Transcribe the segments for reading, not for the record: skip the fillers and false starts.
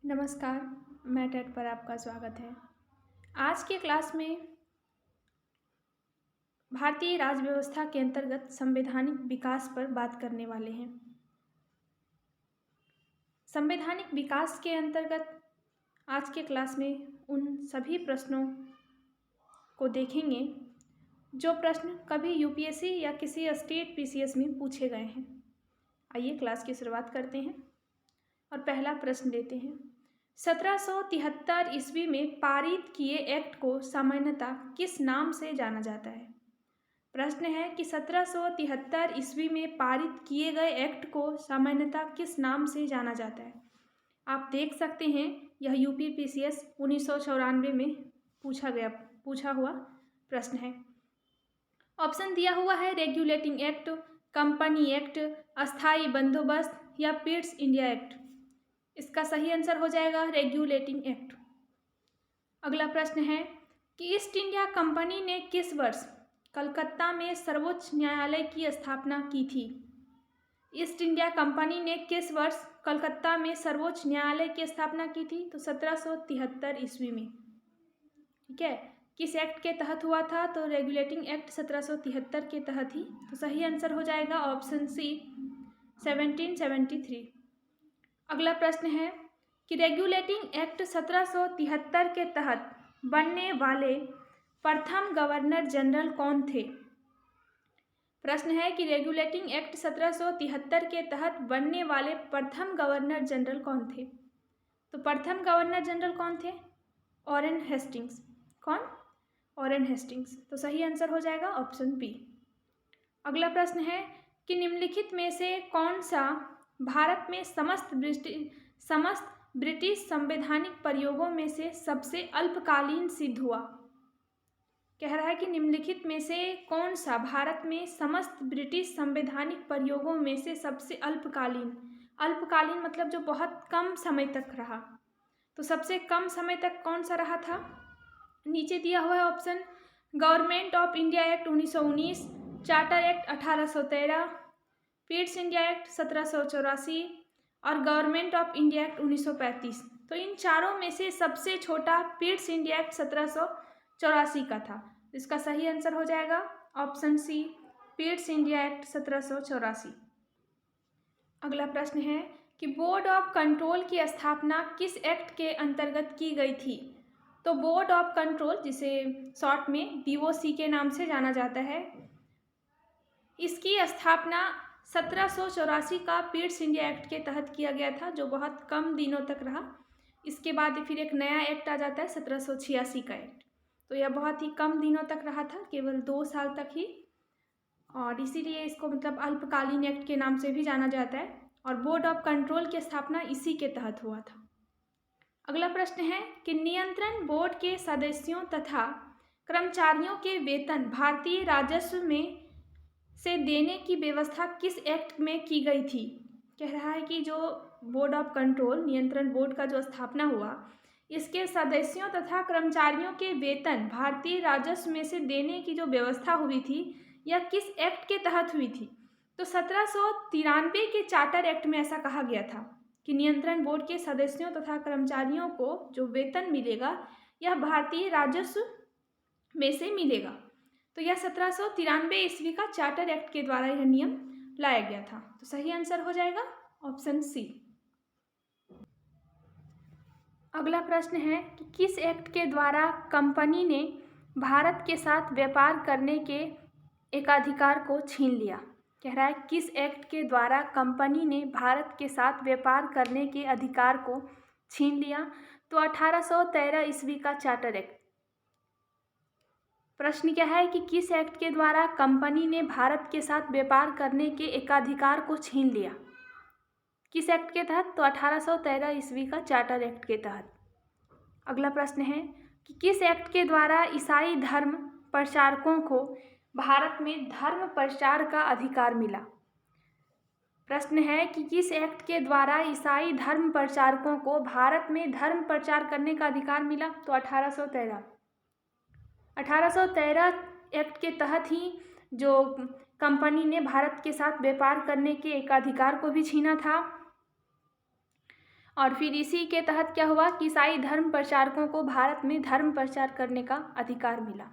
नमस्कार, मैं टेट पर आपका स्वागत है। आज के क्लास में भारतीय राज्य व्यवस्था के अंतर्गत संवैधानिक विकास पर बात करने वाले हैं। संवैधानिक विकास के अंतर्गत आज के क्लास में उन सभी प्रश्नों को देखेंगे जो प्रश्न कभी यूपीएससी या किसी स्टेट पीसीएस में पूछे गए हैं। आइए क्लास की शुरुआत करते हैं और पहला प्रश्न लेते हैं। 1773 ईस्वी में पारित किए एक्ट को सामान्यतः किस नाम से जाना जाता है? प्रश्न है कि 1773 ईस्वी में पारित किए गए एक्ट को सामान्यतः किस नाम से जाना जाता है? आप देख सकते हैं यह यूपी पीसीएस 1994 में पूछा हुआ प्रश्न है। ऑप्शन दिया हुआ है रेगुलेटिंग एक्ट, कंपनी एक्ट, अस्थाई बंदोबस्त या पिट्स इंडिया एक्ट। इसका सही आंसर हो जाएगा रेगुलेटिंग एक्ट। अगला प्रश्न है कि ईस्ट इंडिया कंपनी ने किस वर्ष कलकत्ता में सर्वोच्च न्यायालय की स्थापना की थी? ईस्ट इंडिया कंपनी ने किस वर्ष कलकत्ता में सर्वोच्च न्यायालय की स्थापना की थी? तो 1773 ईस्वी में। ठीक है, किस एक्ट के तहत हुआ था? तो रेगुलेटिंग एक्ट 1773 के तहत ही। तो सही आंसर हो जाएगा ऑप्शन सी 1773। अगला प्रश्न है कि रेगुलेटिंग एक्ट 1773 के तहत बनने वाले प्रथम गवर्नर जनरल कौन थे? प्रश्न है कि रेगुलेटिंग एक्ट 1773 के तहत बनने वाले प्रथम गवर्नर जनरल कौन थे? तो प्रथम गवर्नर जनरल कौन थे? Warren Hastings. कौन? Warren Hastings. तो सही आंसर हो जाएगा ऑप्शन बी। अगला प्रश्न है कि निम्नलिखित में से कौन सा भारत में समस्त ब्रिटिश संवैधानिक प्रयोगों में से सबसे अल्पकालीन सिद्ध हुआ? कह रहा है कि निम्नलिखित में से कौन सा भारत में समस्त ब्रिटिश संवैधानिक प्रयोगों में से सबसे अल्पकालीन मतलब जो बहुत कम समय तक रहा। तो सबसे कम समय तक कौन सा रहा था? नीचे दिया हुआ है option. Government of India act 1919, charter act 1813, पिट्स India Act 1784 और गवर्नमेंट ऑफ इंडिया एक्ट 1935। तो इन चारों में से सबसे छोटा पिट्स इंडिया एक्ट 1784 का था। इसका सही आंसर हो जाएगा option C Pitt's India Act 1784। अगला प्रश्न है कि बोर्ड ऑफ कंट्रोल की स्थापना किस एक्ट के अंतर्गत की गई थी? तो बोर्ड ऑफ कंट्रोल, जिसे शॉर्ट में बीओसी के नाम से जाना जाता है, इसकी स्थापना 1784 का पिट्स इंडिया एक्ट के तहत किया गया था, जो बहुत कम दिनों तक रहा। इसके बाद फिर एक नया एक्ट आ जाता है 1786 का एक्ट। तो यह बहुत ही कम दिनों तक रहा था, केवल 2 साल तक ही, और इसीलिए इसको मतलब अल्पकालीन एक्ट के नाम से भी जाना जाता है। और बोर्ड ऑफ कंट्रोल की स्थापना इसी के तहत हुआ था। अगला प्रश्न है कि नियंत्रण बोर्ड के सदस्यों तथा कर्मचारियों के वेतन भारतीय राजस्व में से देने की व्यवस्था किस एक्ट में की गई थी? कह रहा है कि जो बोर्ड ऑफ कंट्रोल, नियंत्रण बोर्ड का जो स्थापना हुआ, इसके सदस्यों तथा कर्मचारियों के वेतन भारतीय राजस्व में से देने की जो व्यवस्था हुई थी, यह किस एक्ट के तहत हुई थी? तो 1793 के चार्टर एक्ट में ऐसा कहा गया था कि नियंत्रण बोर्ड के सदस्यों तथा कर्मचारियों को जो वेतन मिलेगा यह भारतीय राजस्व में से मिलेगा। तो यह 1793 ईस्वी का चार्टर एक्ट के द्वारा यह नियम लाया गया था। तो सही आंसर हो जाएगा ऑप्शन सी। अगला प्रश्न है कि किस एक्ट के द्वारा कंपनी ने भारत के साथ व्यापार करने के एकाधिकार को छीन लिया? कह रहा है किस एक्ट के द्वारा कंपनी ने भारत के साथ व्यापार करने के अधिकार को छीन लिया? तो 1813 ईस्वी का चार्टर एक्ट। प्रश्न क्या है कि किस एक्ट के द्वारा कंपनी ने भारत के साथ व्यापार करने के एकाधिकार को छीन लिया? किस एक्ट के तहत? तो 1813 ईस्वी का चार्टर एक्ट के तहत। अगला प्रश्न है कि किस एक्ट के द्वारा ईसाई धर्म प्रचारकों को भारत में धर्म प्रचार का अधिकार मिला? प्रश्न है कि किस एक्ट के द्वारा ईसाई धर्म प्रचारकों को भारत में धर्म प्रचार करने का अधिकार मिला? तो 1813 एक्ट के तहत ही जो कंपनी ने भारत के साथ व्यापार करने के एकाधिकार को भी छीना था। और फिर इसी के तहत क्या हुआ कि ईसाई धर्म प्रचारकों को भारत में धर्म प्रचार करने का अधिकार मिला।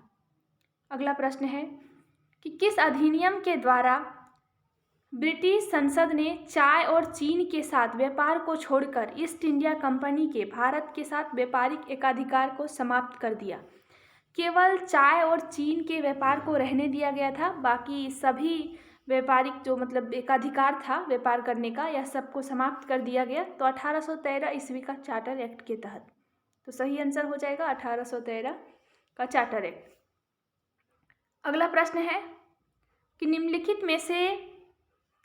अगला प्रश्न है कि किस अधिनियम के द्वारा ब्रिटिश संसद ने चाय और चीन के साथ व्यापार को छोड़कर ईस्ट इंडिया कंपनी के भारत के साथ व्यापारिक एकाधिकार को समाप्त कर दिया। केवल चाय और चीन के व्यापार को रहने दिया गया था, बाकी सभी व्यापारिक जो मतलब एकाधिकार था व्यापार करने का, यह सबको समाप्त कर दिया गया। तो 1813 ईस्वी का चार्टर एक्ट के तहत। तो सही आंसर हो जाएगा 1813 का चार्टर एक्ट। अगला प्रश्न है कि निम्नलिखित में से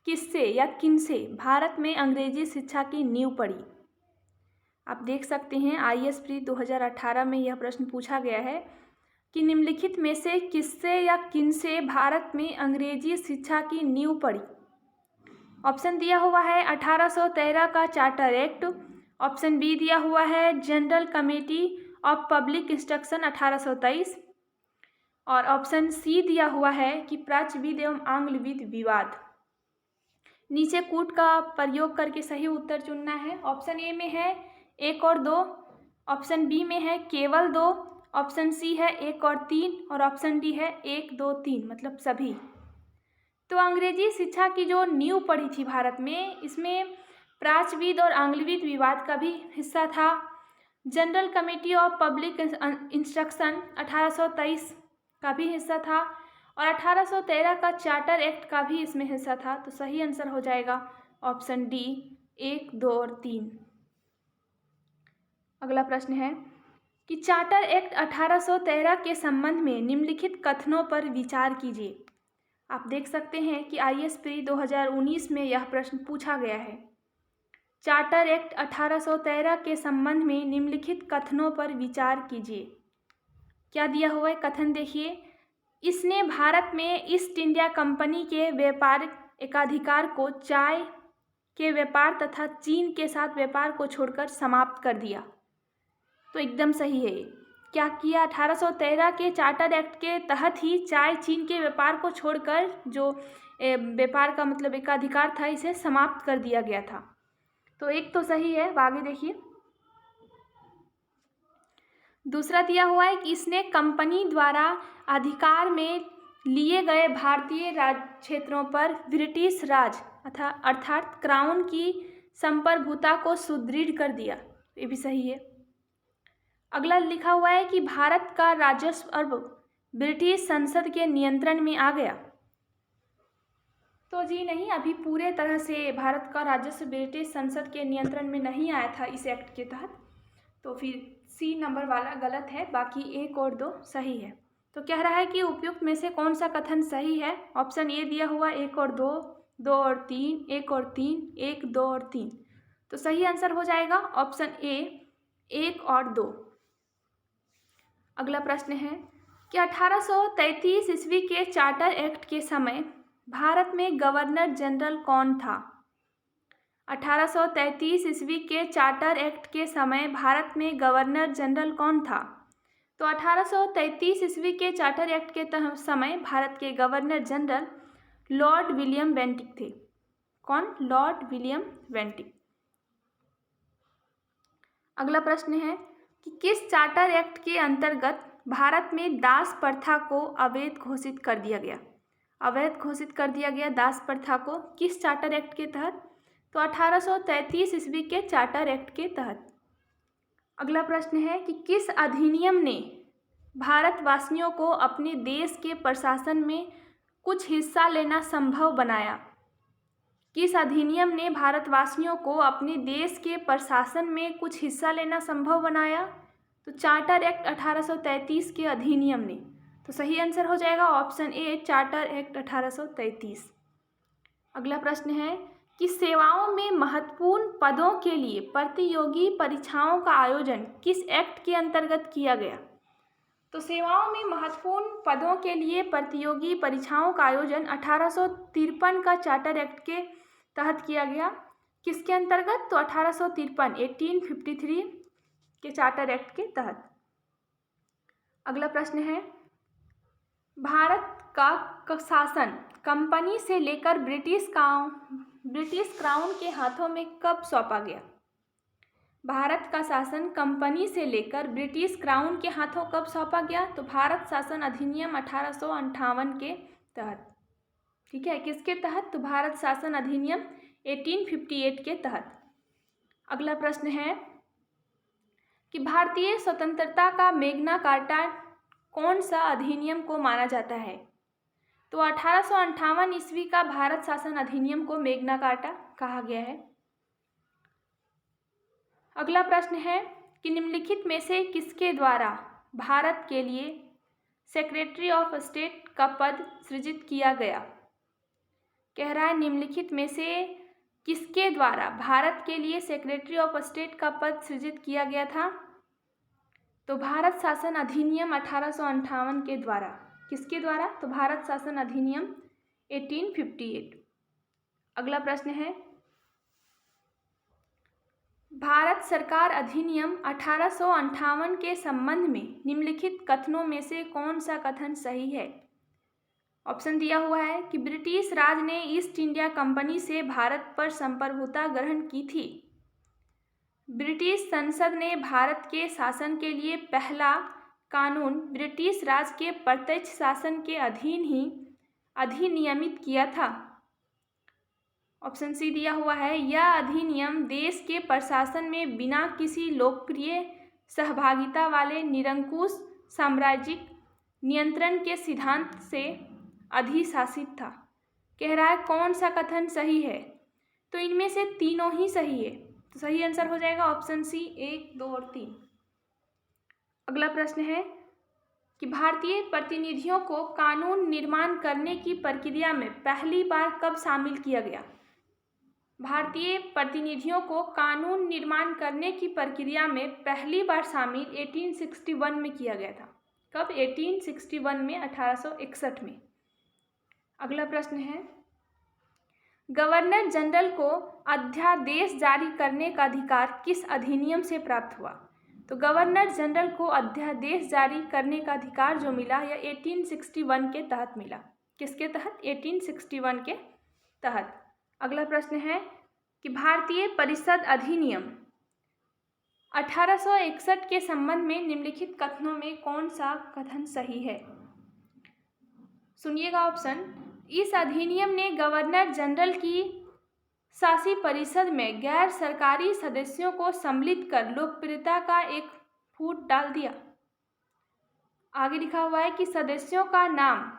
किससे या किनसे भारत में अंग्रेजी शिक्षा की नींव पड़ी। आप देख सकते हैं IAS प्री 2018 में यह प्रश्न पूछा गया है कि निम्नलिखित में से किससे या किनसे भारत में अंग्रेजी शिक्षा की नींव पड़ी। ऑप्शन दिया हुआ है 1813 का चार्टर एक्ट, ऑप्शन बी दिया हुआ है general committee of public instruction 1823, और ऑप्शन सी दिया हुआ है कि प्राच्यविद एवं आंग्लविद विवाद। नीचे कूट का प्रयोग करके सही उत्तर चुनना है। ऑप्शन ए में है 1 और 2, ऑप्शन बी में है केवल 2, ऑप्शन सी है 1 और 3, और ऑप्शन डी है 1, 2, 3 मतलब सभी। तो अंग्रेजी शिक्षा की जो नींव पड़ी थी भारत में, इसमें प्राच्यविद और आंग्लविद विवाद का भी हिस्सा था। General committee of public instruction 1823 का भी हिस्सा था, और 1813 का चार्टर एक्ट का भी इसमें हिस्सा था। तो सही आंसर हो जाएगा ऑप्शन डी 1, 2 और 3। अगला प्रश्न है कि चार्टर एक्ट 1813 के संबंध में निम्नलिखित कथनों पर विचार कीजिए। आप देख सकते हैं कि IAS प्री 2019 में यह प्रश्न पूछा गया है। चार्टर एक्ट 1813 के संबंध में निम्नलिखित कथनों पर विचार कीजिए। क्या दिया हुआ है कथन देखिए। इसने भारत में ईस्ट इंडिया कंपनी के व्यापारिक एकाधिकार को चाय के व्यापार तथा चीन के साथ व्यापार को छोड़कर समाप्त कर दिया। तो एकदम सही है। क्या किया, 1813 के चार्टर एक्ट के तहत ही चाय चीन के व्यापार को छोड़कर जो व्यापार का मतलब एकाधिकार था इसे समाप्त कर दिया गया था। तो एक तो सही है। आगे देखिए, दूसरा दिया हुआ है कि इसने कंपनी द्वारा अधिकार में लिए गए भारतीय राज्य क्षेत्रों पर ब्रिटिश राज अर्थात क्राउन की संप्रभुता को सुदृढ़ कर दिया। ये भी सही है। अगला लिखा हुआ है कि भारत का राजस्व अब ब्रिटिश संसद के नियंत्रण में आ गया। तो जी नहीं, अभी पूरे तरह से भारत का राजस्व ब्रिटिश संसद के नियंत्रण में नहीं आया था इस एक्ट के तहत। तो फिर सी नंबर वाला गलत है, बाकी 1 और 2 सही है। तो कह रहा है कि उपयुक्त में से कौन सा कथन सही है। ऑप्शन ए दिया हुआ 1 और 2, 2 और 3, 1 और 3, 1, 2 और 3। तो सही आंसर हो जाएगा ऑप्शन ए 1 और 2। अगला प्रश्न है कि 1833 ईस्वी के चार्टर एक्ट के समय भारत में गवर्नर जनरल कौन था। 1833 ईस्वी के चार्टर एक्ट के समय भारत में गवर्नर जनरल कौन था। तो 1833 ईस्वी के चार्टर एक्ट के समय भारत के governor general Lord William Bentinck थे। कौन? Lord William Bentinck. अगला प्रश्न है कि किस चार्टर एक्ट के अंतर्गत भारत में दास प्रथा को अवैध घोषित कर दिया गया। अवैध घोषित कर दिया गया दास प्रथा को किस चार्टर एक्ट के तहत। तो 1833 ईस्वी के चार्टर एक्ट के तहत। अगला प्रश्न है कि किस अधिनियम ने भारतवासियों को अपने देश के प्रशासन में कुछ हिस्सा लेना संभव बनाया। किस अधिनियम ने भारतवासियों को अपने देश के प्रशासन में कुछ हिस्सा लेना संभव बनाया। तो चार्टर एक्ट 1833 के अधिनियम ने। तो सही आंसर हो जाएगा ऑप्शन ए चार्टर एक्ट 1833। अगला प्रश्न है कि सेवाओं में महत्वपूर्ण पदों के लिए प्रतियोगी परीक्षाओं का आयोजन किस एक्ट के अंतर्गत किया गया। तो सेवाओं में महत्वपूर्ण पदों के लिए प्रतियोगी परीक्षाओं का आयोजन 1853 का चार्टर एक्ट के तहत किया गया। किसके अंतर्गत। तो 1853 के चार्टर एक्ट के तहत। अगला प्रश्न है भारत का शासन कंपनी से लेकर ब्रिटिश क्राउन के हाथों में कब सौंपा गया। भारत का शासन कंपनी से लेकर ब्रिटिश क्राउन के हाथों कब सौंपा गया? तो भारत शासन अधिनियम 1858 के तहत। ठीक है, किसके तहत? तो भारत शासन अधिनियम 1858 के तहत। अगला प्रश्न है कि भारतीय स्वतंत्रता का मैग्ना कार्टा कौन सा अधिनियम को माना जाता है? तो 1858 ईस्वी का भारत शासन अधिनियम को मैग्ना कार्टा कहा गया है। अगला प्रश्न है कि निम्नलिखित में से किसके द्वारा भारत के लिए सेक्रेटरी ऑफ स्टेट का पद सृजित किया गया? कह रहा है निम्नलिखित में से किसके द्वारा भारत के लिए सेक्रेटरी ऑफ स्टेट का पद सृजित किया गया था? तो भारत शासन अधिनियम 1858 के द्वारा। किसके द्वारा? तो भारत शासन अधिनियम 1858। अगला प्रश्न है भारत सरकार अधिनियम 1858 के संबंध में निम्नलिखित कथनों में से कौन सा कथन सही है? ऑप्शन दिया हुआ है कि ब्रिटिश राज ने ईस्ट इंडिया कंपनी से भारत पर संप्रभुता ग्रहण की थी। ब्रिटिश संसद ने भारत के शासन के लिए पहला कानून ब्रिटिश राज के प्रत्यक्ष शासन के अधीन ही अधिनियमित किया था। ऑप्शन सी दिया हुआ है यह अधिनियम देश के प्रशासन में बिना किसी लोकप्रिय सहभागिता वाले निरंकुश साम्राज्यिक नियंत्रण के सिद्धांत से अधिशासित था। कह रहा है कौन सा कथन सही है? तो इनमें से तीनों ही सही है, तो सही आंसर हो जाएगा ऑप्शन सी 1, 2 और 3। अगला प्रश्न है कि भारतीय प्रतिनिधियों को कानून निर्माण करने की प्रक्रिया में पहली बार कब शामिल किया गया? भारतीय प्रतिनिधियों को कानून निर्माण करने की प्रक्रिया में पहली बार शामिल 1861 में किया गया था। कब? 1861 में, 1861 में। अगला प्रश्न है गवर्नर जनरल को अध्यादेश जारी करने का अधिकार किस अधिनियम से प्राप्त हुआ? तो गवर्नर जनरल को अध्यादेश जारी करने का अधिकार जो मिला यह 1861 के तहत मिला। किसके तहत? 1861 के तहत। अगला प्रश्न है कि भारतीय परिषद अधिनियम 1861 के संबंध में निम्नलिखित कथनों में कौन सा कथन सही है? सुनिएगा ऑप्शन। इस अधिनियम ने गवर्नर जनरल की शासी परिषद में गैर सरकारी सदस्यों को सम्मिलित कर लोकप्रियता का एक फूट डाल दिया। आगे लिखा हुआ है कि सदस्यों का नाम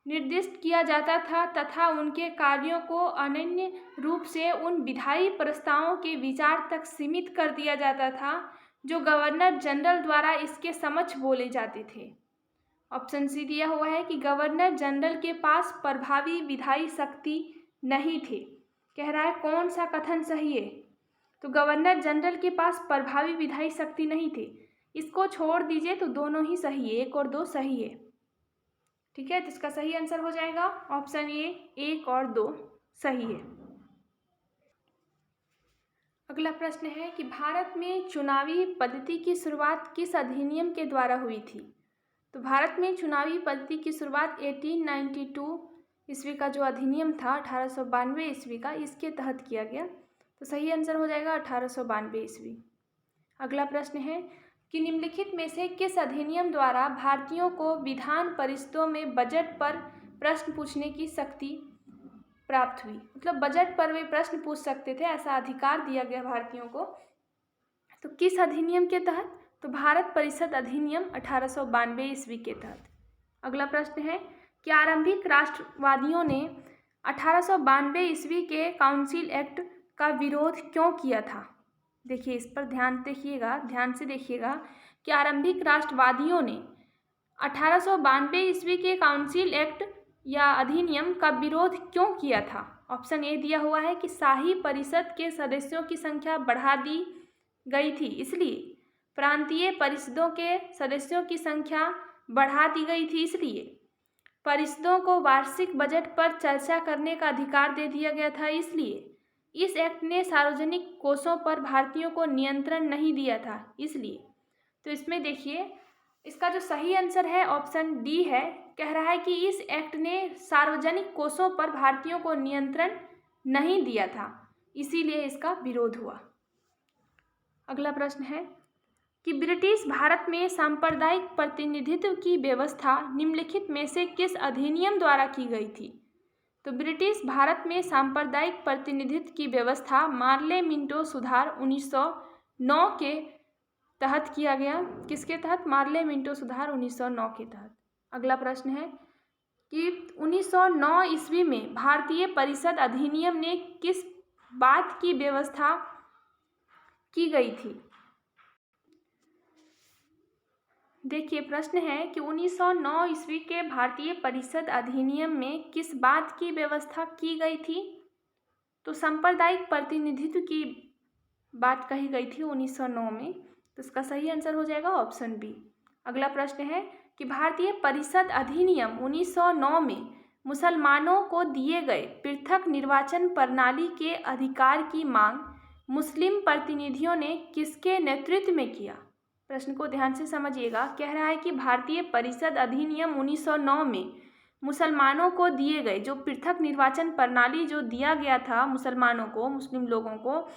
निर्दिष्ट किया जाता था तथा उनके कार्यों को अनन्य रूप से उन विधायी प्रस्तावों के विचार तक सीमित कर दिया जाता था जो गवर्नर जनरल द्वारा इसके समक्ष बोले जाते थे। ऑप्शन सी दिया हुआ है कि गवर्नर जनरल के पास प्रभावी विधायी शक्ति नहीं थे। कह रहा है कौन सा कथन सही है? तो गवर्नर जनरल के पास प्रभावी विधायी शक्ति नहीं थे। इसको छोड़ दीजिए तो दोनों ही सही है, 1 और 2 सही है। ठीक है, तो इसका सही आंसर हो जाएगा ऑप्शन ए, 1 और 2 सही है। अगला प्रश्न है कि भारत में चुनावी पद्धति की शुरुआत किस अधिनियम के द्वारा हुई थी? तो भारत में चुनावी पद्धति की शुरुआत 1892 ईस्वी का जो अधिनियम था 1892 ईस्वी का, इसके तहत किया गया। तो सही आंसर हो जाएगा 1892 ईस्वी। अगला प्रश्न है कि निम्नलिखित में से किस अधिनियम द्वारा भारतीयों को विधान परिषदों में बजट पर प्रश्न पूछने की शक्ति प्राप्त हुई? मतलब बजट पर वे प्रश्न पूछ सकते थे, ऐसा अधिकार दिया गया भारतीयों को। तो किस अधिनियम के तहत? तो भारत परिषद अधिनियम 1892 ईस्वी के तहत। अगला प्रश्न है कि आरंभिक राष्ट्रवादियों ने 1892 ईस्वी के काउंसिल एक्ट का विरोध क्यों किया था? देखिए, इस पर ध्यान से देखिएगा कि आरंभिक राष्ट्रवादियों ने 1892 ईस्वी के काउंसिल एक्ट या अधिनियम का विरोध क्यों किया था? ऑप्शन ए दिया हुआ है कि शाही परिषद के सदस्यों की संख्या बढ़ा दी गई थी, इसलिए प्रांतीय परिषदों के सदस्यों की संख्या बढ़ा दी गई थी, इसलिए परिषदों को वार्षिक बजट पर चर्चा करने का अधिकार दे दिया गया था, इसलिए इस एक्ट ने सार्वजनिक कोषों पर भारतीयों को नियंत्रण नहीं दिया था, इसलिए। तो इसमें देखिए, इसका जो सही आंसर है ऑप्शन डी है। कह रहा है कि इस एक्ट ने सार्वजनिक कोषों पर भारतीयों को नियंत्रण नहीं दिया था, इसीलिए इसका विरोध हुआ। अगला प्रश्न है कि ब्रिटिश भारत में सांप्रदायिक प्रतिनिधित्व की व्यवस्था निम्नलिखित में से किस अधिनियम द्वारा की गई थी? तो ब्रिटिश भारत में सांप्रदायिक प्रतिनिधित्व की व्यवस्था मार्ले मिंटो सुधार 1909 के तहत किया गया। किसके तहत? मार्ले मिंटो सुधार 1909 के तहत। अगला प्रश्न है कि 1909 ईस्वी में भारतीय परिषद अधिनियम ने किस बात की व्यवस्था की गई थी? देखिए प्रश्न है कि 1909 ईस्वी के भारतीय परिषद अधिनियम में किस बात की व्यवस्था की गई थी? तो सांप्रदायिक प्रतिनिधित्व की बात कही गई थी 1909 में। तो इसका सही आंसर हो जाएगा ऑप्शन बी। अगला प्रश्न है कि भारतीय परिषद अधिनियम 1909 में मुसलमानों को दिए गए पृथक निर्वाचन प्रणाली के अधिकार की मांग मुस्लिम प्रतिनिधियों ने किसके नेतृत्व में किया? प्रश्न को ध्यान से समझिएगा। कह रहा है कि भारतीय परिषद अधिनियम 1909 में मुसलमानों को दिए गए जो पृथक निर्वाचन प्रणाली जो दिया गया था मुसलमानों को, मुस्लिम लोगों को,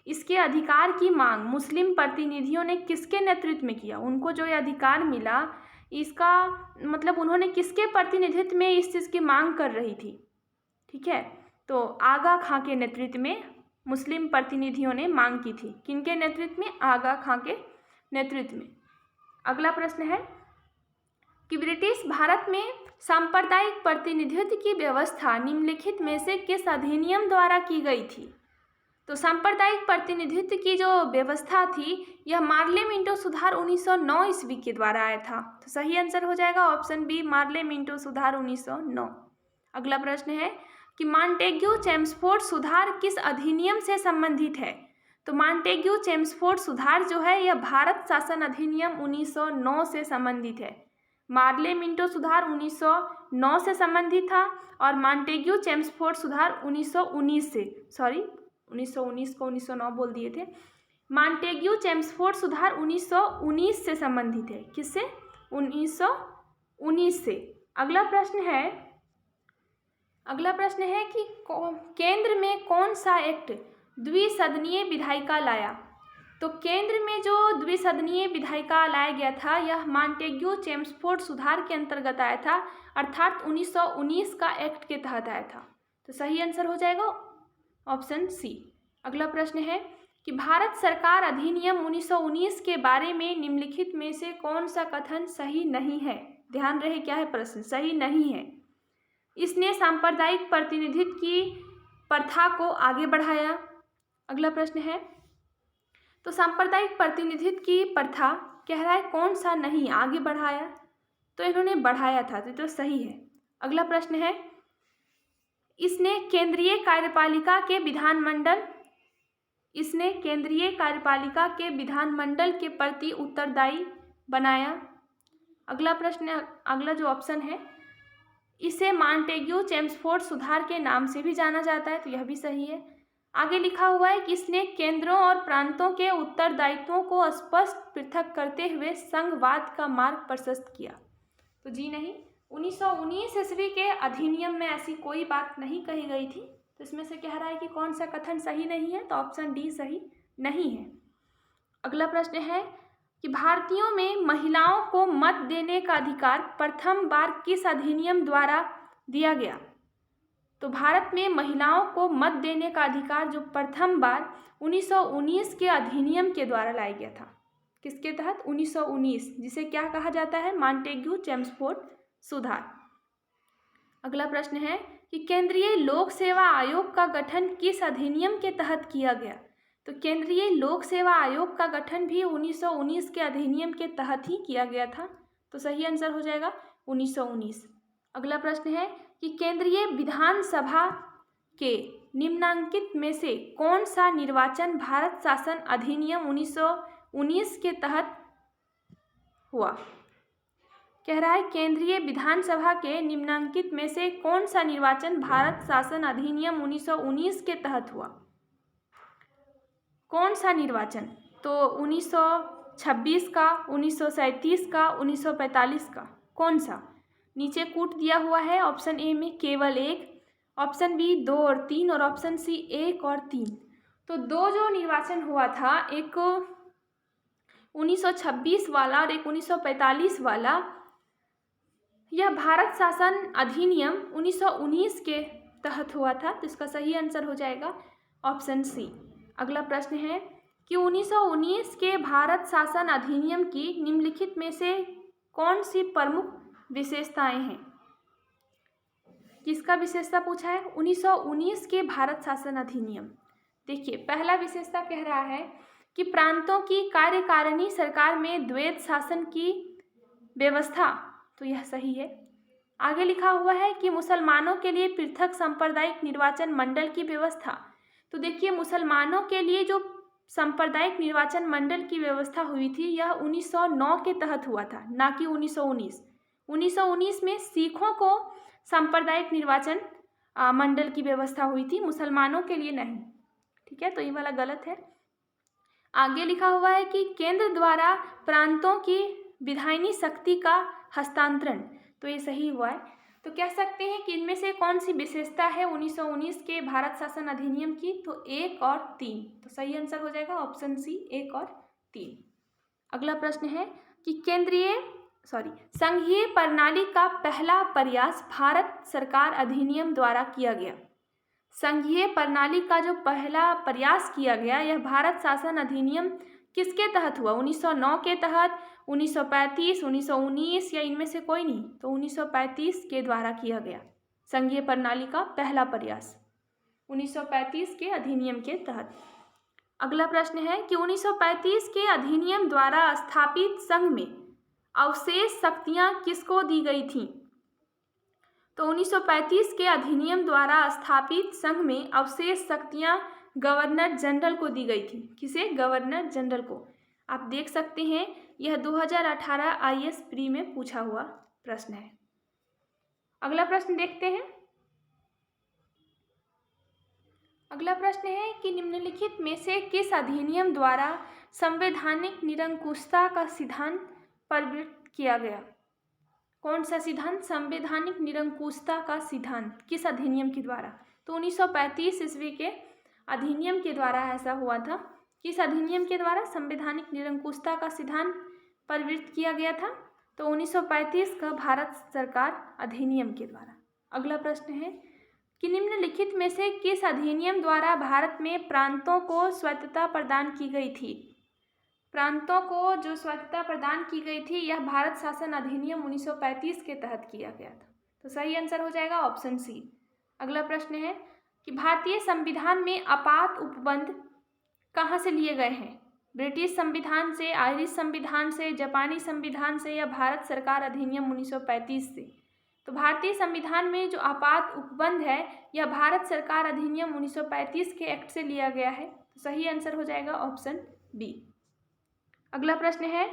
इसके अधिकार की मांग मुस्लिम प्रतिनिधियों ने किसके नेतृत्व में किया? उनको जो ये अधिकार मिला, इसका मतलब उन्होंने किसके प्रतिनिधित्व में इस चीज़ की मांग कर रही थी? ठीक है, तो आगा खां के नेतृत्व में मुस्लिम प्रतिनिधियों ने मांग की थी। किनके नेतृत्व में? आगा खां के नेतृत्व में। अगला प्रश्न है कि ब्रिटिश भारत में सांप्रदायिक प्रतिनिधित्व की व्यवस्था निम्नलिखित में से किस अधिनियम द्वारा की गई थी? तो सांप्रदायिक प्रतिनिधित्व की जो व्यवस्था थी यह मार्ले मिंटो सुधार 1909 ईस्वी के द्वारा आया था। तो सही आंसर हो जाएगा ऑप्शन बी, मार्ले मिंटो सुधार 1909। अगला प्रश्न है कि मॉन्टेग्यू चेम्सफोर्ड सुधार किस अधिनियम से संबंधित है? तो मॉन्टेग्यू चेम्सफोर्ड सुधार जो है यह भारत शासन अधिनियम 1909 से संबंधित है। मार्ले मिंटो सुधार 1909 से संबंधित था और मॉन्टेग्यू चेम्सफोर्ड सुधार 1919 से, 1919 को 1909 बोल दिए थे। मॉन्टेग्यू चेम्सफोर्ड सुधार 1919 से संबंधित है। किससे? 1919 से। अगला प्रश्न है कि केंद्र में कौन सा एक्ट द्विसदनीय विधायिका लाया? तो केंद्र में जो द्विसदनीय विधायिका लाया गया था यह मॉन्टेग्यू चेम्सफोर्ड सुधार के अंतर्गत आया था, अर्थात 1919 का एक्ट के तहत आया था। तो सही आंसर हो जाएगा ऑप्शन सी। अगला प्रश्न है कि भारत सरकार अधिनियम 1919 के बारे में निम्नलिखित में से कौन सा कथन सही नहीं है? ध्यान रहे क्या है प्रश्न, सही नहीं है। इसने सांप्रदायिक प्रतिनिधित्व की प्रथा को आगे बढ़ाया। अगला प्रश्न है तो सांप्रदायिक प्रतिनिधित्व की प्रथा कह रहा है कौन सा नहीं आगे बढ़ाया? तो इन्होंने बढ़ाया था, तो सही है। अगला प्रश्न है इसने केंद्रीय कार्यपालिका के विधानमंडल के प्रति उत्तरदायी बनाया। अगला जो ऑप्शन है इसे मॉन्टेग्यू चेम्सफोर्ड सुधार के नाम से भी जाना जाता है, तो यह भी सही है। आगे लिखा हुआ है कि इसने केंद्रों और प्रांतों के उत्तरदायित्वों को स्पष्ट पृथक करते हुए संघवाद का मार्ग प्रशस्त किया। तो जी नहीं, 1919 ईस्वी के अधिनियम में ऐसी कोई बात नहीं कही गई थी। तो इसमें से कह रहा है कि कौन सा कथन सही नहीं है? तो ऑप्शन डी सही नहीं है। अगला प्रश्न है कि भारतीयों में महिलाओं को मत देने का अधिकार प्रथम बार किस अधिनियम द्वारा दिया गया? तो भारत में महिलाओं को मत देने का अधिकार जो प्रथम बार 1919 के अधिनियम के द्वारा लाया गया था। किसके तहत? 1919, जिसे क्या कहा जाता है? मॉन्टेग्यू चेम्सफोर्ड सुधार। अगला प्रश्न है कि केंद्रीय लोक सेवा आयोग का गठन किस अधिनियम के तहत किया गया? तो केंद्रीय लोक सेवा आयोग का गठन भी 1919 के अधिनियम के तहत ही किया गया था। तो सही आंसर हो जाएगा 1919। अगला प्रश्न है कि केंद्रीय विधानसभा के निम्नांकित में से कौन सा निर्वाचन भारत शासन अधिनियम 1919 के तहत हुआ? कह रहा है केंद्रीय विधानसभा के निम्नांकित में से कौन सा निर्वाचन भारत शासन अधिनियम 1919 के तहत हुआ? कौन सा निर्वाचन? तो 1926 का, 1937 का, 1945 का, कौन सा? नीचे कूट दिया हुआ है। ऑप्शन ए में केवल 1, ऑप्शन बी 2 और 3 और ऑप्शन सी 1 और 3। तो 2 जो निर्वाचन हुआ था, एक 1926 वाला और एक 1945 वाला। यह भारत शासन अधिनियम 1919 के तहत हुआ था, तो इसका सही आंसर हो जाएगा ऑप्शन सी। अगला प्रश्न है कि 1919 के भारत शासन अधिनियम की निम्नलिखित में से कौन सी प्रमुख विशेषताएं हैं? किसका विशेषता पूछा है? 1919 के भारत शासन अधिनियम। देखिए, पहला विशेषता कह रहा है कि प्रांतों की कार्यकारिणी सरकार में द्वैत शासन की व्यवस्था, तो यह सही है। आगे लिखा हुआ है कि मुसलमानों के लिए पृथक सांप्रदायिक निर्वाचन मंडल की व्यवस्था। तो देखिए, मुसलमानों के लिए जो सांप्रदायिक निर्वाचन मंडल की व्यवस्था हुई थी यह 1909 के तहत हुआ था, ना कि 1919। 1919 में सिखों को सांप्रदायिक निर्वाचन मंडल की व्यवस्था हुई थी, मुसलमानों के लिए नहीं। ठीक है, तो ये वाला गलत है। आगे लिखा हुआ है कि केंद्र द्वारा प्रांतों की विधायनी शक्ति का हस्तांतरण, तो ये सही हुआ है। तो कह सकते हैं कि इनमें से कौन सी विशेषता है 1919 के भारत शासन अधिनियम की? तो 1 और 3, तो सही आंसर हो जाएगा ऑप्शन सी 1 और 3। अगला प्रश्न है कि संघीय प्रणाली का पहला प्रयास भारत सरकार अधिनियम द्वारा किया गया। संघीय प्रणाली का जो पहला प्रयास किया गया यह भारत शासन अधिनियम किसके तहत हुआ? 1909 के तहत, 1935, 1919 या इनमें से कोई नहीं? तो 1935 के द्वारा किया गया संघीय प्रणाली का पहला प्रयास 1935 के अधिनियम के तहत। अगला प्रश्न है कि 1935 के अधिनियम द्वारा स्थापित संघ में अवशेष शक्तियां किसको दी गई थीं? तो 1935 के अधिनियम द्वारा स्थापित संघ में अवशेष शक्तियां गवर्नर जनरल को दी गई थी। किसे? गवर्नर जनरल को। आप देख सकते हैं, यह 2018 IAS प्री में पूछा हुआ प्रश्न है। अगला प्रश्न देखते हैं। अगला प्रश्न है कि निम्नलिखित में से किस अधिनियम द्वारा संवैधानिक निरंकुशता का सिद्धांत प्रवृत्त किया गया? कौन सा सिद्धांत? संवैधानिक निरंकुशता का सिद्धांत किस अधिनियम के द्वारा? तो 1935 ईस्वी के अधिनियम के द्वारा ऐसा हुआ था। किस अधिनियम के द्वारा संवैधानिक निरंकुशता का सिद्धांत प्रवृत्त किया गया था? तो 1935 का भारत सरकार अधिनियम के द्वारा। अगला प्रश्न है कि निम्नलिखित में से किस अधिनियम द्वारा भारत में प्रांतों को स्वायत्तता प्रदान की गई थी? प्रांतों को जो स्वायत्तता प्रदान की गई थी यह भारत शासन अधिनियम 1935 के तहत किया गया था, तो सही आंसर हो जाएगा ऑप्शन सी। अगला प्रश्न है कि भारतीय संविधान में आपात उपबंध कहाँ से लिए गए हैं? ब्रिटिश संविधान से, आयरिश संविधान से, जापानी संविधान से या भारत सरकार अधिनियम 1935 से? तो भारतीय संविधान में जो आपात उपबंध है यह भारत सरकार अधिनियम 1935 के एक्ट से लिया गया है, तो सही आंसर हो जाएगा ऑप्शन बी। अगला प्रश्न है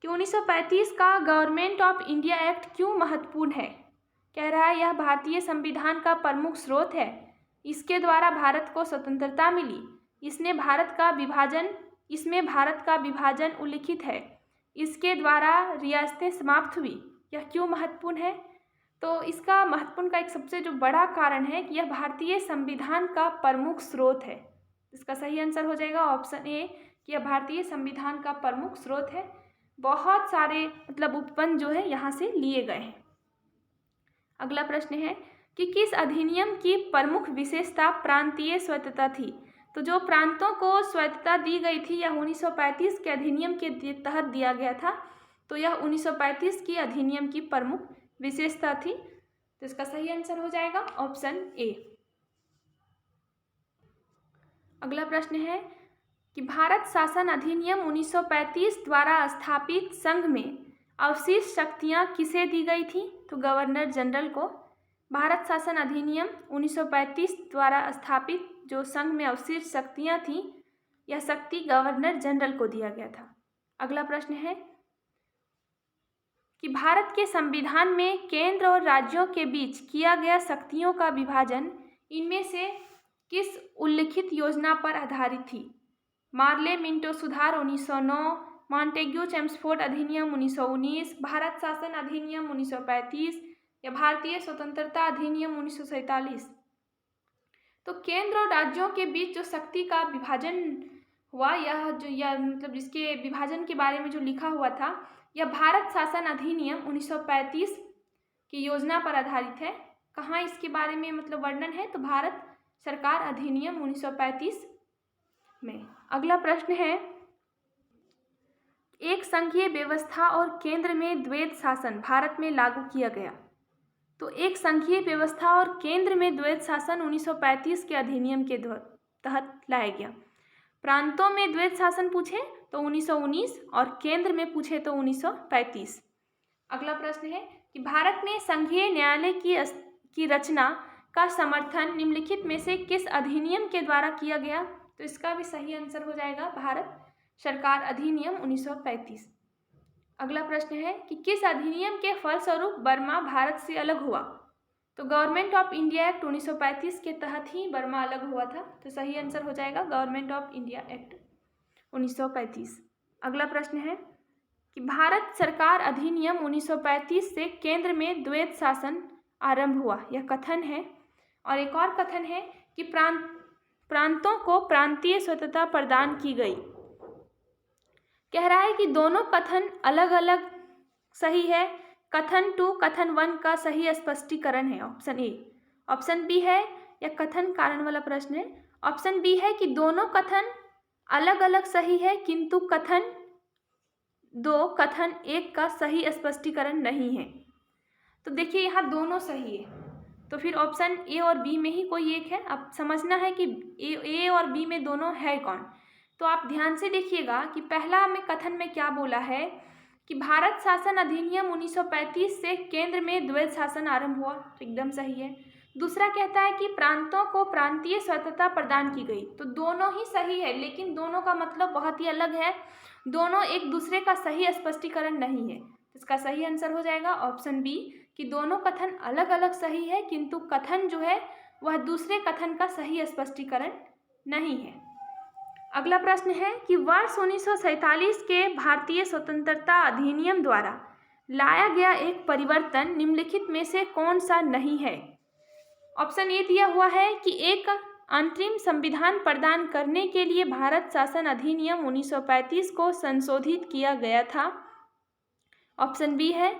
कि 1935 का गवर्नमेंट ऑफ इंडिया एक्ट क्यों महत्वपूर्ण है? कह रहा है यह भारतीय संविधान का प्रमुख स्रोत है, इसके द्वारा भारत को स्वतंत्रता मिली, इसमें भारत का विभाजन उल्लिखित है, इसके द्वारा रियासतें समाप्त हुई। यह क्यों महत्वपूर्ण है? तो इसका महत्वपूर्ण का एक सबसे जो बड़ा कारण है कि यह भारतीय संविधान का प्रमुख स्रोत है। इसका सही आंसर हो जाएगा ऑप्शन ए कि यह भारतीय संविधान का प्रमुख स्रोत है। बहुत सारे उपबंध जो है यहाँ से लिए गए हैं। अगला प्रश्न है कि किस अधिनियम की प्रमुख विशेषता प्रांतीय स्वायत्तता थी? तो जो प्रांतों को स्वायत्तता दी गई थी यह 1935 के अधिनियम के तहत दिया गया था, तो यह 1935 की अधिनियम की प्रमुख विशेषता थी, तो इसका सही आंसर हो जाएगा ऑप्शन ए। अगला प्रश्न है कि भारत शासन अधिनियम 1935 द्वारा स्थापित संघ में अवशिष्ट शक्तियां किसे दी गई थी? तो गवर्नर जनरल को। भारत शासन अधिनियम 1935 द्वारा स्थापित जो संघ में अवशिष्ट शक्तियां थीं यह शक्ति गवर्नर जनरल को दिया गया था। अगला प्रश्न है कि भारत के संविधान में केंद्र और राज्यों के बीच किया गया शक्तियों का विभाजन इनमें से किस उल्लिखित योजना पर आधारित थी? मार्ले मिंटो सुधार 1909, मॉन्टेग्यू चेम्सफोर्ड अधिनियम 1919, भारत शासन अधिनियम 1935 या भारतीय स्वतंत्रता अधिनियम 1947? तो केंद्र और राज्यों के बीच जो शक्ति का विभाजन हुआ, यह मतलब जिसके विभाजन के बारे में जो लिखा हुआ था, यह भारत शासन अधिनियम 1935 की योजना पर आधारित है। कहाँ इसके बारे में मतलब वर्णन है, तो भारत सरकार अधिनियम 1935 में। अगला प्रश्न है, एक संघीय व्यवस्था और केंद्र में द्वैध शासन भारत में लागू किया गया। तो एक संघीय व्यवस्था और केंद्र में द्वैध शासन 1935 के अधिनियम के तहत लाया गया। प्रांतों में द्वैध शासन पूछे तो 1919 और केंद्र में पूछे तो 1935। अगला प्रश्न है कि भारत में संघीय न्यायालय की रचना का समर्थन निम्नलिखित में से किस अधिनियम के द्वारा किया गया। तो इसका भी सही आंसर हो जाएगा भारत सरकार अधिनियम 1935। अगला प्रश्न है कि किस अधिनियम के फलस्वरूप बर्मा भारत से अलग हुआ। तो गवर्नमेंट ऑफ इंडिया एक्ट 1935 के तहत ही बर्मा अलग हुआ था। तो सही आंसर हो जाएगा गवर्नमेंट ऑफ इंडिया एक्ट 1935। अगला प्रश्न है कि भारत सरकार अधिनियम 1935 से केंद्र में द्वैध शासन आरंभ हुआ, यह कथन है। और एक और कथन है कि प्रांतों को प्रांतीय स्वतंत्रता प्रदान की गई। कह रहा है कि दोनों कथन अलग अलग सही है। कथन 2 कथन 1 का सही स्पष्टीकरण है ऑप्शन ए। ऑप्शन बी है, यह कथन कारण वाला प्रश्न है। ऑप्शन बी है कि दोनों कथन अलग अलग सही है, किंतु कथन 2 कथन 1 का सही स्पष्टीकरण नहीं है। तो देखिए यहाँ दोनों सही है, तो फिर ऑप्शन ए और बी में ही कोई एक है। अब समझना है कि ए और बी में दोनों है कौन। तो आप ध्यान से देखिएगा कि पहला में कथन में क्या बोला है कि भारत शासन अधिनियम 1935 से केंद्र में द्वैध शासन आरंभ हुआ, तो एकदम सही है। दूसरा कहता है कि प्रांतों को प्रांतीय स्वतंत्रता प्रदान की गई, तो दोनों ही सही है, लेकिन दोनों का मतलब बहुत ही अलग है। दोनों एक दूसरे का सही स्पष्टीकरण नहीं है। इसका सही आंसर हो जाएगा ऑप्शन बी कि दोनों कथन अलग अलग सही है, किंतु कथन जो है वह दूसरे कथन का सही स्पष्टीकरण नहीं है। अगला प्रश्न है कि वर्ष 1947 के भारतीय स्वतंत्रता अधिनियम द्वारा लाया गया एक परिवर्तन निम्नलिखित में से कौन सा नहीं है। ऑप्शन ए दिया हुआ है कि एक अंतरिम संविधान प्रदान करने के लिए भारत शासन अधिनियम 1935 को संशोधित किया गया था। ऑप्शन बी है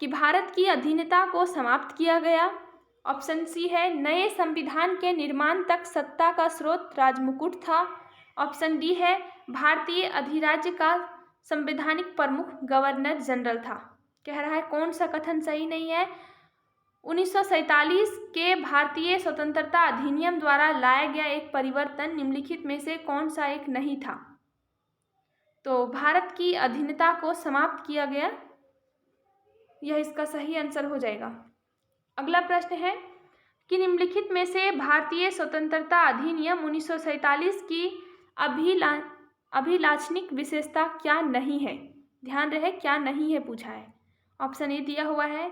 कि भारत की अधीनता को समाप्त किया गया। ऑप्शन सी है नए संविधान के निर्माण तक सत्ता का स्रोत राजमुकुट था। ऑप्शन डी है भारतीय अधिराज्य का संवैधानिक प्रमुख गवर्नर जनरल था। कह रहा है कौन सा कथन सही नहीं है। 1947 के भारतीय स्वतंत्रता अधिनियम द्वारा लाया गया एक परिवर्तन निम्नलिखित में से कौन सा एक नहीं था। तो भारत की अधीनता को समाप्त किया गया, यह इसका सही आंसर हो जाएगा। अगला प्रश्न है कि निम्नलिखित में से भारतीय स्वतंत्रता अधिनियम 1947 की अभिलाषणिक विशेषता क्या नहीं है। ध्यान रहे क्या नहीं है पूछा है। ऑप्शन ए दिया हुआ है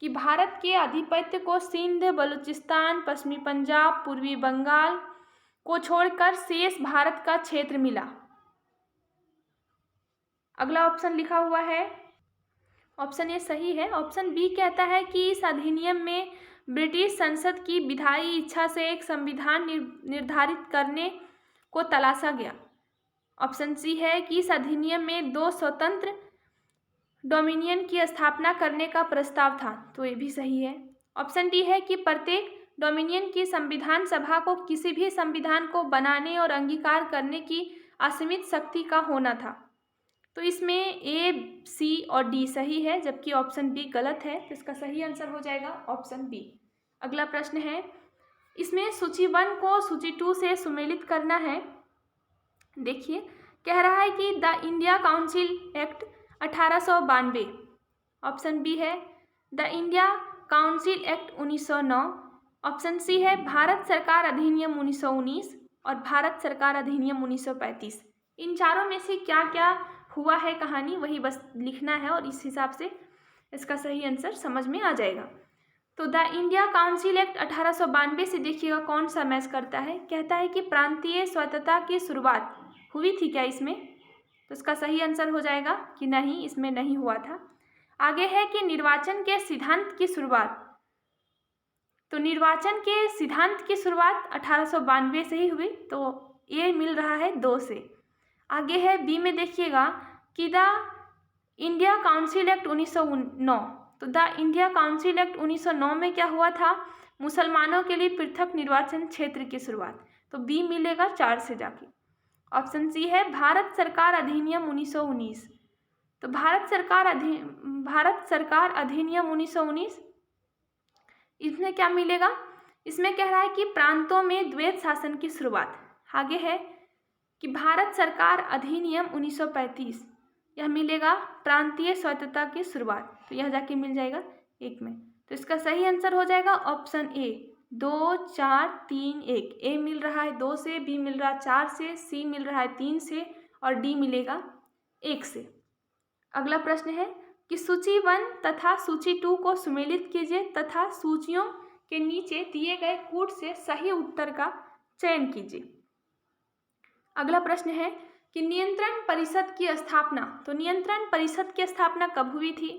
कि भारत के आधिपत्य को सिंध, बलूचिस्तान, पश्चिमी पंजाब, पूर्वी बंगाल को छोड़कर शेष भारत का क्षेत्र मिला। अगला ऑप्शन लिखा हुआ है, ऑप्शन ए सही है। ऑप्शन बी कहता है कि इस अधिनियम में ब्रिटिश संसद की विधायी इच्छा से एक संविधान निर्धारित करने को तलाशा गया। ऑप्शन सी है कि इस अधिनियम में 2 स्वतंत्र डोमिनियन की स्थापना करने का प्रस्ताव था, तो ये भी सही है। ऑप्शन डी है कि प्रत्येक डोमिनियन की संविधान सभा को किसी भी संविधान को बनाने और अंगीकार करने की असीमित शक्ति का होना था। तो इसमें ए, सी और डी सही है, जबकि ऑप्शन बी गलत है। तो इसका सही आंसर हो जाएगा ऑप्शन बी। अगला प्रश्न है, इसमें सूची 1 को सूची 2 से सुमेलित करना है। देखिए कह रहा है कि the India Council Act 1892। Option B है the India Council Act 1909। Option C है भारत सरकार अधिनियम 1919 और भारत सरकार अधिनियम 1935। इन चारों में से क्या क्या हुआ है कहानी, वही बस लिखना है और इस हिसाब से इसका सही आंसर समझ में आ जाएगा। तो द इंडिया काउंसिल एक्ट 1892 से देखिएगा कौन सा मैच करता है। कहता है कि प्रांतीय स्वतंत्रता की शुरुआत हुई थी क्या इसमें, तो इसका सही आंसर हो जाएगा कि नहीं, इसमें नहीं हुआ था। आगे है कि निर्वाचन के सिद्धांत की शुरुआत, तो निर्वाचन के सिद्धांत की शुरुआत 1892 से ही हुई, तो ये मिल रहा है 2 से। आगे है बी में देखिएगा कि द इंडिया काउंसिल एक्ट 1909। तो द इंडिया काउंसिल एक्ट 1909 में क्या हुआ था? मुसलमानों के लिए पृथक निर्वाचन क्षेत्र की शुरुआत। तो बी मिलेगा 4 से जाके। ऑप्शन सी है भारत सरकार अधिनियम 1919। तो भारत सरकार अधिनियम 1919, इसमें क्या मिलेगा? इसमें कह रहा है कि प्रांतों में द्वैत शासन की शुरुआत। आगे है कि भारत सरकार अधिनियम 1935, यह मिलेगा प्रांतीय स्वतंत्रता की शुरुआत। तो यह जाके मिल जाएगा 1 में। तो इसका सही आंसर हो जाएगा ऑप्शन ए, 2 4 3 1। ए मिल रहा है 2 से, बी मिल रहा है 4 से, सी मिल रहा है 3 से और डी मिलेगा 1 से। अगला प्रश्न है कि सूची 1 तथा सूची 2 को सुमेलित कीजिए तथा सूचियों के नीचे दिए गए कूट से सही उत्तर का चयन कीजिए। अगला प्रश्न है कि नियंत्रण परिषद की स्थापना। तो नियंत्रण परिषद की स्थापना कब हुई थी?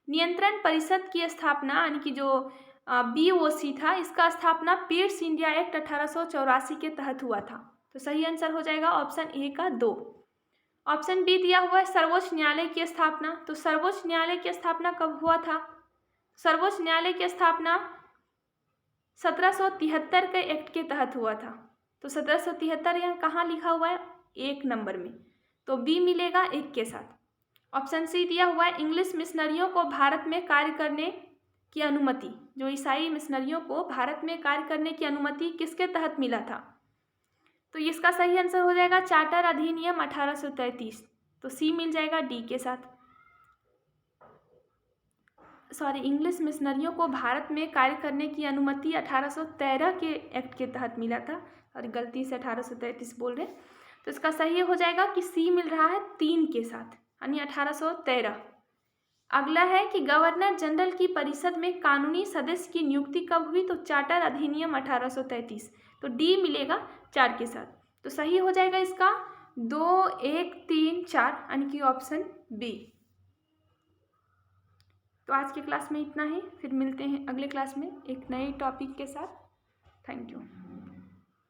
नियंत्रण परिषद की स्थापना यानी कि जो BOC था, इसका स्थापना पीट्स इंडिया एक्ट 1884 के तहत हुआ था। तो सही आंसर हो जाएगा ऑप्शन ए का 2। ऑप्शन बी दिया हुआ है सर्वोच्च न्यायालय की स्थापना। तो सर्वोच्च न्यायालय की स्थापना कब हुआ था? सर्वोच्च न्यायालय की स्थापना 1773 के एक्ट के तहत हुआ था। तो 1773 यहाँ कहाँ लिखा हुआ है? 1 नंबर में। तो बी मिलेगा 1 के साथ। ऑप्शन सी दिया हुआ है इंग्लिश मिशनरियों को भारत में कार्य करने की अनुमति। जो ईसाई मिशनरियों को भारत में कार्य करने की अनुमति किसके तहत मिला था? तो इसका सही आंसर हो जाएगा चार्टर अधिनियम 1833। तो सी मिल जाएगा डी के साथ। इंग्लिश मिशनरियों को भारत में कार्य करने की अनुमति 1813 के एक्ट के तहत मिला था और गलती से 1833 बोल रहे। तो इसका सही हो जाएगा कि सी मिल रहा है 3 के साथ, यानी 1813। अगला है कि गवर्नर जनरल की परिषद में कानूनी सदस्य की नियुक्ति कब हुई? तो चार्टर अधिनियम 1833। तो डी मिलेगा 4 के साथ। तो सही हो जाएगा इसका 2 1 3 4, यानी कि ऑप्शन बी। तो आज की क्लास में इतना ही, फिर मिलते हैं अगले क्लास में एक नए टॉपिक के साथ। Thank you.